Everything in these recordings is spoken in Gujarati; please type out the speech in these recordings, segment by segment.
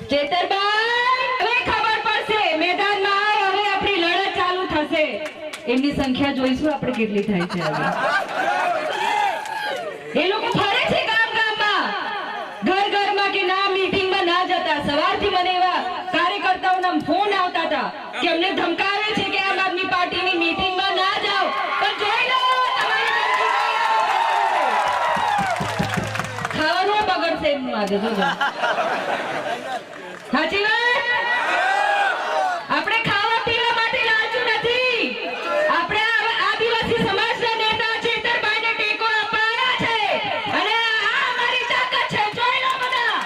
ચેતરભાઈ હવે ખબર પડશે મેદાનમાં હવે આપણી લડત ચાલુ થશે એમની સંખ્યા જોઈશું આપણે કેટલી થાય છે હવે એ લોકો ફરે છે ગામ ગામમાં ઘર ઘરમાં કે ના મીટિંગમાં ના જતા સવારથી મને એવા કાર્યકર્તાઓના ફોન આવતા હતા કે અમને ધમકાવે છે કે આમ આદમી પાર્ટીની મીટિંગમાં ના જાઓ પણ જોઈ લો ખાવાનું બગડશે એમનું આજે જોજો સાચી વાત આપણે ખાવા પીવા માટે લાલચુ નથી આપણે આદિવાસી સમાજના નેતા ચેતરભાઈને ટેકો આપવાના છે અને આ અમારી તાકાત છે જોઈ લો બધા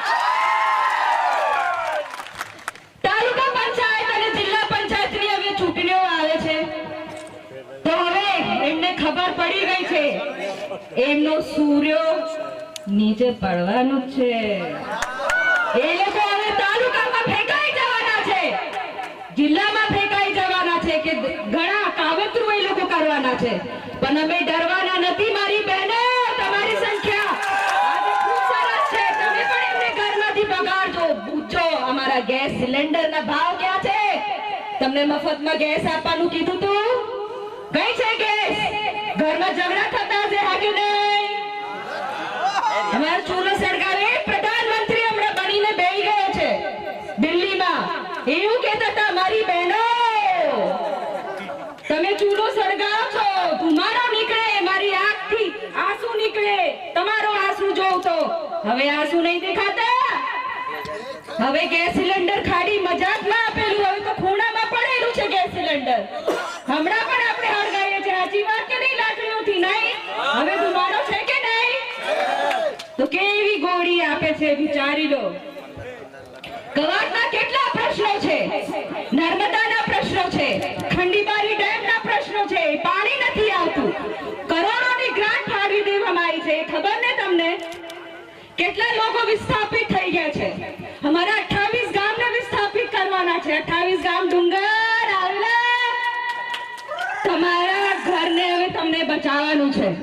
તાલુકા પંચાયત અને જિલ્લા પંચાયતની હવે ચૂંટણીઓ આવે છે તો હવે એમને ખબર પડી ગઈ છે એમનો સૂર્ય નીચે પડવાનું છે એ લોકો હવે તાલુકામાં ફેંકાઈ જવાના છે જિલ્લામાં ફેંકાઈ જવાના છે કે ઘણા કાવતરું એ લોકો કરવાના છે પણ અમે ડરવાના નથી મારી બહેનો તમારી સંખ્યા આજે ખૂબ સરસ છે તમે પણ એમને ઘરમાંથી બગાડજો પૂછો અમારા ગેસ સિલિન્ડરના ભાવ ક્યાં છે તમને મફતમાં ગેસ આપવાનું કીધું તું કઈ છે ગેસ ઘરમાં ઝઘડા થતા છે હા કે નહીં અમારો ચૂલો સળગાવે પ્રધાનમંત્રી હમણાં બનીને બેસી ગયો છે દિલ્હીમાં એવું કહેતા હતા મારી બહેનો તમે ચૂલો સળગાવો છો ધુમાડો નીકળે મારી આંખથી આંસુ નીકળે તમારો આંસુ જોઉં તો હવે આંસુ નહીં દેખાતા હવે ગેસ સિલિન્ડર ખાડી મજાકમાં આપેલું હવે તો ખૂણામાં પડેલું છે ગેસ સિલિન્ડર હમણાં પણ આપણે હળગાવીએ છીએ સાચી વાત કે નહીં લાકડીઓથી નહીં હવે ધુમાડો છે કે નહીં તો કેવી ગોળી આપે છે વિચારી લો કવાડના કેટલા પ્રશ્નો છે નર્મદાના પ્રશ્નો છે ખંડીબારી ડેમના પ્રશ્નો છે પાણી નથી આવતું કરોડોની ગ્રાન્ટ ફાળવી દેવામાં આવી છે ખબર ને તમને કેટલા લોકો વિસ્થાપિત થઈ ગયા છે અમારા 28 ગામને વિસ્થાપિત કરવાના છે 28 ગામ ડુંગર આવેલા તમારા ઘરને હવે તમને બચાવવાનું છે